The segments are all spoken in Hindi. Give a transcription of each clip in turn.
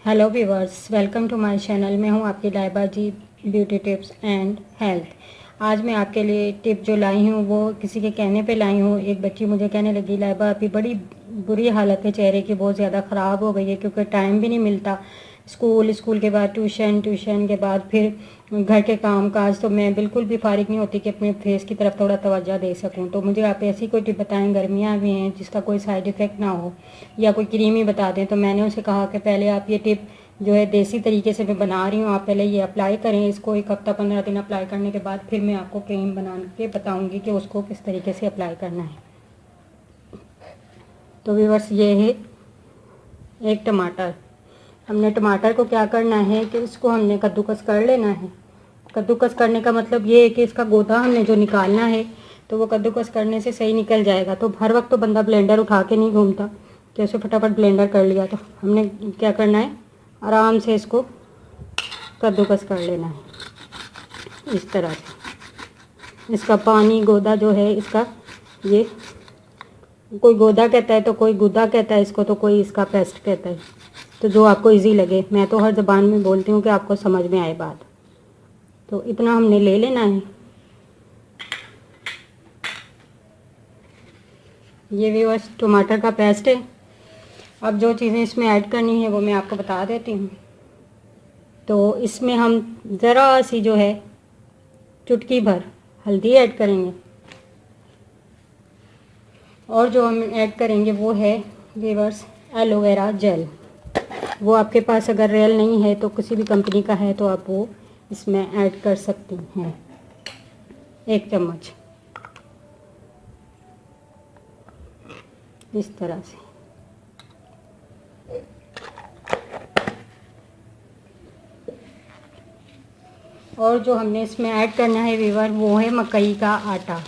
Hello viewers, welcome to my channel. मैं हूं आपकी Laiba ji, beauty tips and health. आज मैं आपके लिए टिप जो लाई हूं वो किसी के कहने पे लाई हूं। एक बच्ची मुझे कहने लगी, लाइबा आपकी बड़ी बुरी हालत है, चेहरे की बहुत ज़्यादा ख़राब हो गई है क्योंकि टाइम भी नहीं मिलता। स्कूल के बाद ट्यूशन के बाद फिर घर के काम काज, तो मैं बिल्कुल भी फारिग नहीं होती कि अपने फेस की तरफ थोड़ा तवज्जो दे सकूं। तो मुझे आप ऐसी कोई टिप बताएं, गर्मियाँ भी हैं, जिसका कोई साइड इफ़ेक्ट ना हो, या कोई क्रीम ही बता दें। तो मैंने उसे कहा कि पहले आप ये टिप जो है देसी तरीके से मैं बना रही हूँ, आप पहले ये अप्लाई करें। इसको एक हफ्ता 15 दिन अप्लाई करने के बाद फिर मैं आपको क्रीम बना के बताऊँगी कि उसको किस तरीके से अप्लाई करना है। तो व्यूअर्स, ये है एक टमाटर। हमने टमाटर को क्या करना है कि इसको हमने कद्दूकस कर लेना है। कद्दूकस करने का मतलब ये है कि इसका गोदा हमने जो निकालना है, तो वो कद्दूकस करने से सही निकल जाएगा। तो हर वक्त तो बंदा ब्लेंडर उठा के नहीं घूमता, जैसे फटाफट ब्लेंडर कर लिया। तो हमने क्या करना है, आराम से इसको कद्दूकस कर लेना है इस तरह से। इसका पानी गोदा जो है इसका, ये कोई गोदा कहता है तो कोई गुदा कहता है इसको, तो कोई इसका पेस्ट कहता है। तो जो आपको इजी लगे, मैं तो हर ज़बान में बोलती हूँ कि आपको समझ में आए बात। तो इतना हमने ले लेना है। ये व्यूअर्स टमाटर का पेस्ट है। अब जो चीज़ें इसमें ऐड करनी है वो मैं आपको बता देती हूँ। तो इसमें हम ज़रा सी जो है चुटकी भर हल्दी ऐड करेंगे, और जो हम ऐड करेंगे वो है व्यूअर्स एलोवेरा जेल। वो आपके पास अगर रियल नहीं है तो किसी भी कंपनी का है तो आप वो इसमें ऐड कर सकती हैं, 1 चम्मच इस तरह से। और जो हमने इसमें ऐड करना है व्यूअर वो है मकई का आटा।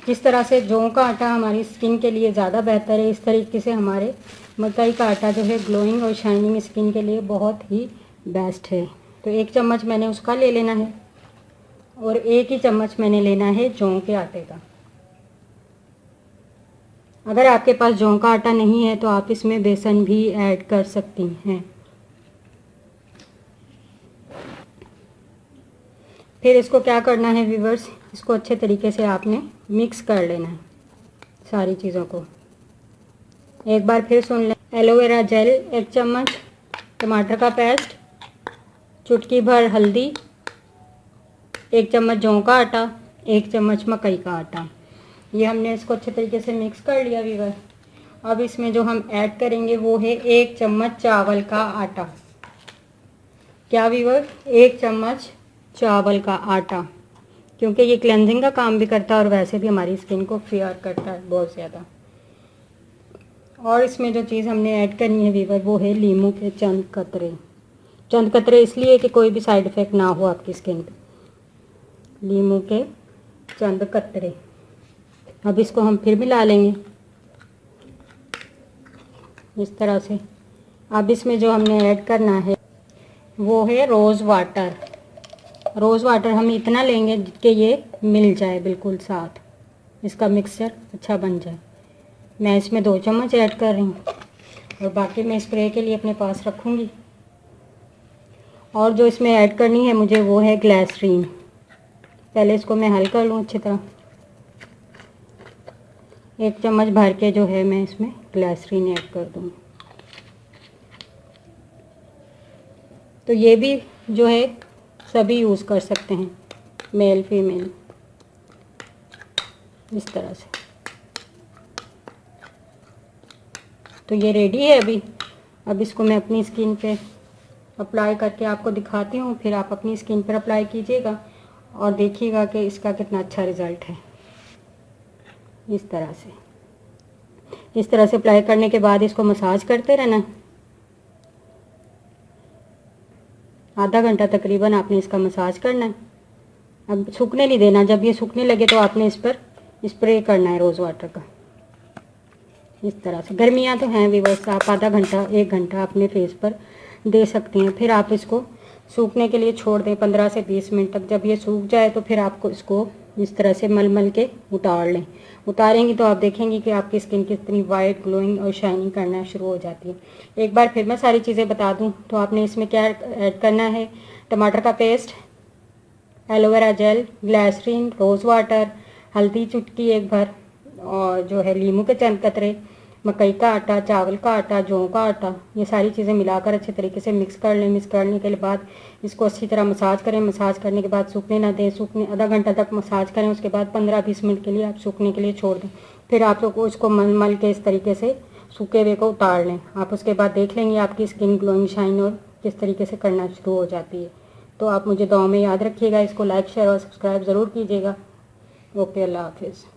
जिस तरह से जौ का आटा हमारी स्किन के लिए ज़्यादा बेहतर है, इस तरीके से हमारे मकई का आटा जो है ग्लोइंग और शाइनिंग स्किन के लिए बहुत ही बेस्ट है। तो 1 चम्मच मैंने उसका ले लेना है, और 1 ही चम्मच मैंने लेना है जौ के आटे का। अगर आपके पास जौ का आटा नहीं है तो आप इसमें बेसन भी ऐड कर सकती हैं। फिर इसको क्या करना है व्यूअर्स, इसको अच्छे तरीके से आपने मिक्स कर लेना है सारी चीज़ों को। एक बार फिर सुन लें, एलोवेरा जेल 1 चम्मच, टमाटर का पेस्ट, चुटकी भर हल्दी, 1 चम्मच जौ का आटा, 1 चम्मच मकई का आटा। ये हमने इसको अच्छे तरीके से मिक्स कर लिया व्यूअर। अब इसमें जो हम ऐड करेंगे वो है 1 चम्मच चावल का आटा। क्या व्यूअर, 1 चम्मच चावल का आटा, क्योंकि ये क्लेंजिंग का काम भी करता है और वैसे भी हमारी स्किन को फेयर करता है बहुत ज़्यादा। और इसमें जो चीज़ हमने ऐड करनी है व्यूअर वो है लीमू के चंद कतरे। चंद कतरे इसलिए कि कोई भी साइड इफ़ेक्ट ना हो आपकी स्किन पे। लीमू के चंद कतरे। अब इसको हम फिर मिला लेंगे इस तरह से। अब इसमें जो हमने ऐड करना है वो है रोज़ वाटर। रोज़ वाटर हम इतना लेंगे कि ये मिल जाए बिल्कुल साथ, इसका मिक्सचर अच्छा बन जाए। मैं इसमें 2 चम्मच ऐड कर रही हूँ, और बाकी मैं स्प्रे के लिए अपने पास रखूँगी। और जो इसमें ऐड करनी है मुझे वो है ग्लिसरीन। पहले इसको मैं हल कर लूँ अच्छी तरह। 1 चम्मच भर के जो है मैं इसमें ग्लिसरीन ऐड कर दूँ। तो ये भी जो है सभी यूज़ कर सकते हैं, मेल फीमेल, इस तरह से। तो ये रेडी है अभी। अब इसको मैं अपनी स्किन पे अप्लाई करके आपको दिखाती हूँ, फिर आप अपनी स्किन पर अप्लाई कीजिएगा और देखिएगा कि इसका कितना अच्छा रिज़ल्ट है। इस तरह से अप्लाई करने के बाद इसको मसाज करते रहना। आधा घंटा तकरीबन आपने इसका मसाज करना है। अब सूखने नहीं देना, जब ये सूखने लगे तो आपने इस पर स्प्रे करना है रोज़ वाटर का इस तरह से। गर्मियाँ तो हैं व्यूअर्स, आप आधा घंटा 1 घंटा अपने फेस पर दे सकती हैं। फिर आप इसको सूखने के लिए छोड़ दें 15 से 20 मिनट तक। जब ये सूख जाए तो फिर आपको इसको इस तरह से मल मल के उतार लें। उतारेंगी तो आप देखेंगी कि आपकी स्किन कितनी वाइट, ग्लोइंग और शाइनिंग करना शुरू हो जाती है। एक बार फिर मैं सारी चीज़ें बता दूं तो आपने इसमें क्या ऐड करना है। टमाटर का paste, aloe vera gel, glycerine, rose water, हल्दी चुटकी एक भर, और जो है नींबू के चंद कतरे, मकई का आटा, चावल का आटा, जौ का आटा, ये सारी चीज़ें मिलाकर अच्छे तरीके से मिक्स कर लें। मिक्स करने के बाद इसको अच्छी तरह मसाज करें। मसाज करने के बाद सूखने ना दें, सूखने आधा घंटा तक मसाज करें। उसके बाद 15-20 मिनट के लिए आप सूखने के लिए छोड़ दें। फिर आप लोग उसको मल मल के इस तरीके से सूखे हुए को उतार लें। आप उसके बाद देख लेंगे आपकी स्किन ग्लोइंग, शाइन और किस तरीके से करना शुरू हो जाती है। तो आप मुझे दुआ में याद रखिएगा। इसको लाइक, शेयर और सब्सक्राइब ज़रूर कीजिएगा। ओके, अल्लाह हाफिज़।